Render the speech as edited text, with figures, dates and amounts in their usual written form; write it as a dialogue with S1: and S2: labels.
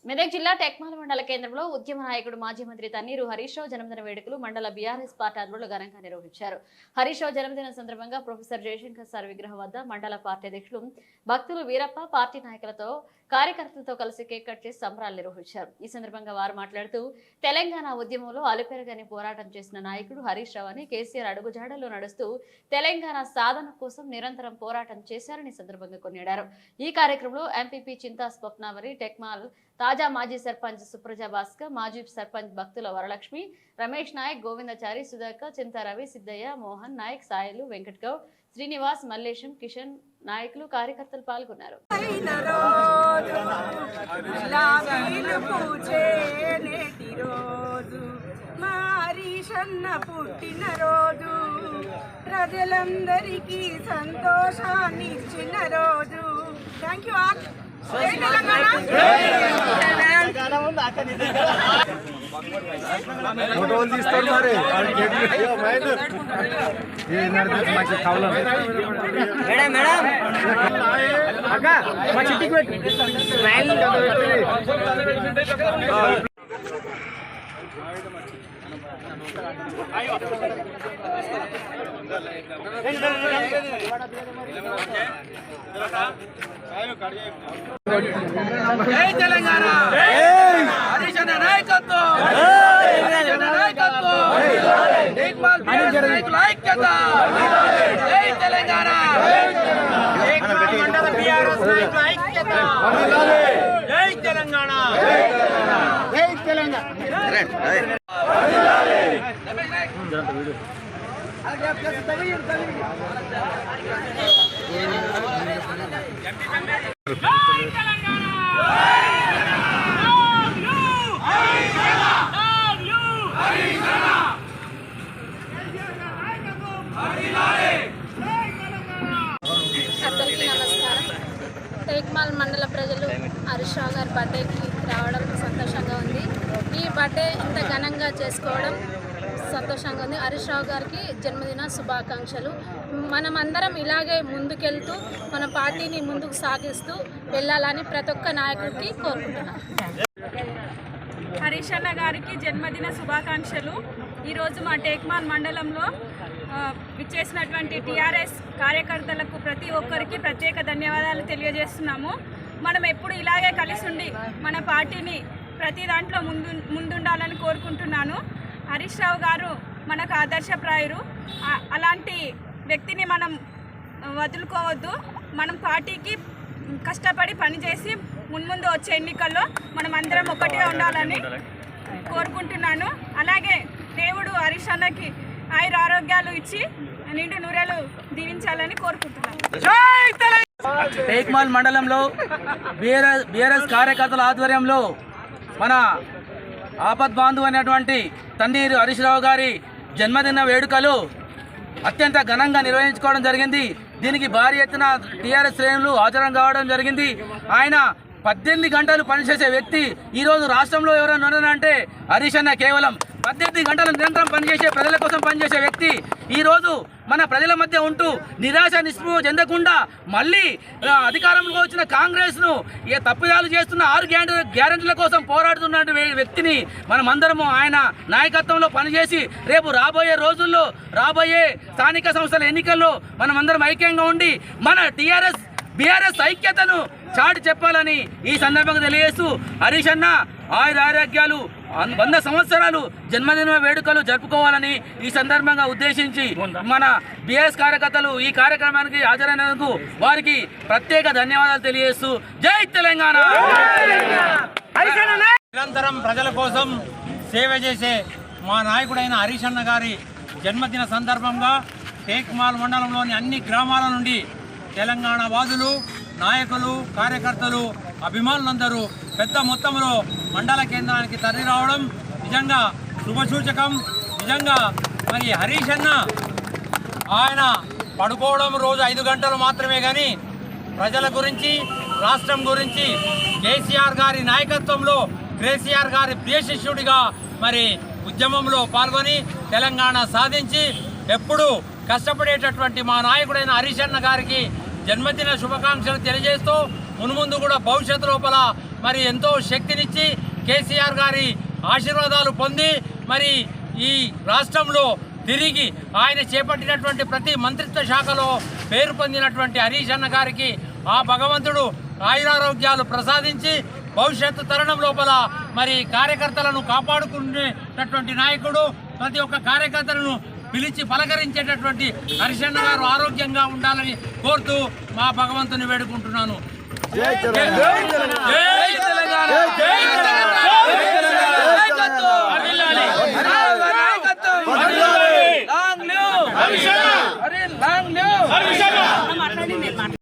S1: మెదక్ జిల్లా టెక్మాల మండల కేంద్రంలో ఉద్యమ నాయకుడు మాజీ మంత్రి తన్నీరు హరీష్ రావు జన్మదిన వేడుకలు మండల బీఆర్ఎస్ పార్టీ ఆధ్వర్యంలో ఘనంగా నిర్వహించారు. హరీష్ రావు జన్మదిన సందర్భంగా ప్రొఫెసర్ జయశంకర్ సార్ విగ్రహం వద్ద మండల పార్టీ అధ్యక్షులు భక్తులు వీరప్ప పార్టీ నాయకులతో కార్యకర్తలతో కలిసి కేక్ కట్ చేసి సంబరాలు నిర్వహించారు. ఈ సందర్భంగా వారు మాట్లాడుతూ తెలంగాణ ఉద్యమంలో అలుపెరగని పోరాటం చేసిన నాయకుడు హరీష్ రావు అని కేసీఆర్ అడుగుజాడల్లో నడుస్తూ తెలంగాణ సాధన కోసం నిరంతరం పోరాటం చేశారని సందర్భంగా కొనియాడారు. ఈ కార్యక్రమంలో ఎంపీపీ చింతా స్వప్నావరి, టెక్మాల్ తాజా మాజీ సర్పంచ్ సుప్రజా భాస్కర్, మాజీ సర్పంచ్ భక్తుల వరలక్ష్మి, రమేష్ నాయక్, గోవిందచారి, సుధాకర్, చింతా రవి, సిద్దయ్య, మోహన్ నాయక్, సాయిలు, వెంకట్ గౌడ్, శ్రీనివాస్, మల్లేశం, కిషన్ నాయకులు, కార్యకర్తలు పాల్గొన్నారు.
S2: పుట్టినరోజు ప్రజలందరికీ సంతోషాన్ని ఇచ్చిన రోజు. Thank you all.
S3: ఫోటోలు తీస్తారు మరి
S4: జై తెలంగాణ, హరీష్ అన్న నాయకత్వం, టెక్మాల్ నాయకుల ఐక్యత. జై తెలంగాణ, మండల బీఆర్ఎస్ నాయకుల ఐక్యత. జై తెలంగాణ, జై తెలంగాణ.
S5: అందరికీ నమస్కారం. టెక్మాల్ మండల ప్రజలు హరీష్ రావు గారి బర్త్డేకి రావడం సంతోషంగా ఉంది. ఈ బర్త్డే ఇంత ఘనంగా చేసుకోవడం సంతోషంగా ఉంది. హరీష్ రావు గారికి జన్మదిన శుభాకాంక్షలు. మనమందరం ఇలాగే ముందుకెళ్తూ మన పార్టీని ముందుకు సాగిస్తూ వెళ్ళాలని ప్రతి ఒక్క నాయకుడికి కోరుకుంటున్నాను.
S6: హరీష్ అన్న గారికి జన్మదిన శుభాకాంక్షలు. ఈరోజు మా టెక్మాల్ మండలంలో విచ్చేసినటువంటి టీఆర్ఎస్ కార్యకర్తలకు ప్రతి ఒక్కరికి ప్రత్యేక ధన్యవాదాలు తెలియజేస్తున్నాము. మనం ఎప్పుడు ఇలాగే కలిసి ఉండి మన పార్టీని ప్రతి దాంట్లో ముందుండాలని కోరుకుంటున్నాను. హరీష్ రావు గారు మనకు ఆదర్శప్రాయులు. అలాంటి వ్యక్తిని మనం వదులుకోవద్దు. మనం పార్టీకి కష్టపడి పనిచేసి మున్ముందు వచ్చే ఎన్నికల్లో మనం అందరం ఒకటిగా ఉండాలని కోరుకుంటున్నాను. అలాగే దేవుడు హరీష్ అన్నకి ఆయుర ఆరోగ్యాలు ఇచ్చి నిండు నూరేలు దీవించాలని కోరుకుంటున్నాను.
S4: టెక్మాల్ మండలంలో బీఆర్ఎస్ కార్యకర్తల ఆధ్వర్యంలో మన ఆపద్బాంధు అనేటువంటి తన్నీరు హరీష్ రావు గారి జన్మదిన వేడుకలు అత్యంత ఘనంగా నిర్వహించుకోవడం జరిగింది. దీనికి భారీ ఎత్తున టీఆర్ఎస్ శ్రేణులు హాజరు కావడం జరిగింది. ఆయన 18 గంటలు పనిచేసే వ్యక్తి. ఈరోజు రాష్ట్రంలో ఎవరైనా ఉన్నారంటే హరీష్ అన్న కేవలం 18 గంటలు నిరంతరం పనిచేసే, ప్రజల కోసం పనిచేసే వ్యక్తి. ఈరోజు మన ప్రజల మధ్య ఉంటూ నిరాశ నిస్పృహ చెందకుండా మళ్ళీ అధికారంలో వచ్చిన కాంగ్రెస్ను తప్పిదాలు చేస్తున్న 6 గ్యారెంటీల కోసం పోరాడుతున్న వ్యక్తిని మనమందరము ఆయన నాయకత్వంలో పనిచేసి రేపు రాబోయే రోజుల్లో రాబోయే స్థానిక సంస్థల ఎన్నికల్లో మనమందరం ఐక్యంగా ఉండి మన టీఆర్ఎస్ బీఆర్ఎస్ ఐక్యతను చాటి చెప్పాలని ఈ సందర్భంగా తెలియజేస్తూ హరీష్ అన్న ఆయుర ఆరోగ్యాలు 100 సంవత్సరాలు జన్మదిన వేడుకలు జరుపుకోవాలని ఈ సందర్భంగా ఉద్దేశించి మన బీఆర్ఎస్ కార్యకర్తలు ఈ కార్యక్రమానికి హాజరైనందుకు వారికి ప్రత్యేక ధన్యవాదాలు తెలియజేస్తూ జై తెలంగాణ.
S7: నిరంతరం ప్రజల కోసం సేవ చేసే మా నాయకుడైన హరీష్ అన్న గారి జన్మదిన సందర్భంగా టెక్మాల్ మండలంలోని అన్ని గ్రామాల నుండి తెలంగాణ వాదులు, నాయకులు, కార్యకర్తలు, అభిమానులందరూ పెద్ద మొత్తంలో మండల కేంద్రానికి తరలి రావడం నిజంగా శుభసూచకం. నిజంగా మరి హరీష్ అన్న ఆయన పడుకోవడం రోజు 5 గంటలు మాత్రమే, కానీ ప్రజల గురించి, రాష్ట్రం గురించి కేసీఆర్ గారి నాయకత్వంలో కేసీఆర్ గారి ప్రియ శిష్యుడిగా మరి ఉద్యమంలో పాల్గొని తెలంగాణ సాధించి ఎప్పుడు కష్టపడేటటువంటి మా నాయకుడైన హరీష్ అన్న గారికి జన్మదిన శుభాకాంక్షలు తెలియజేస్తూ మున్ముందు కూడా భవిష్యత్తు లోపల మరి ఎంతో శక్తినిచ్చి కేసీఆర్ గారి ఆశీర్వాదాలు పొంది మరి ఈ రాష్ట్రంలో తిరిగి ఆయన చేపట్టినటువంటి ప్రతి మంత్రిత్వ శాఖలో పేరు పొందినటువంటి హరీష్ అన్న గారికి ఆ భగవంతుడు ఆయురారోగ్యాలు ప్రసాదించి భవిష్యత్తు తరుణం లోపల మరి కార్యకర్తలను కాపాడుకునేటటువంటి నాయకుడు, ప్రతి ఒక్క కార్యకర్తలను పిలిచి పలకరించేటటువంటి హరీష్ అన్న గారు ఆరోగ్యంగా ఉండాలని కోరుతూ మా భగవంతుని వేడుకుంటున్నాను.
S4: జై తెలంగాణ! జై తెలంగాణ! జై తెలంగాణ!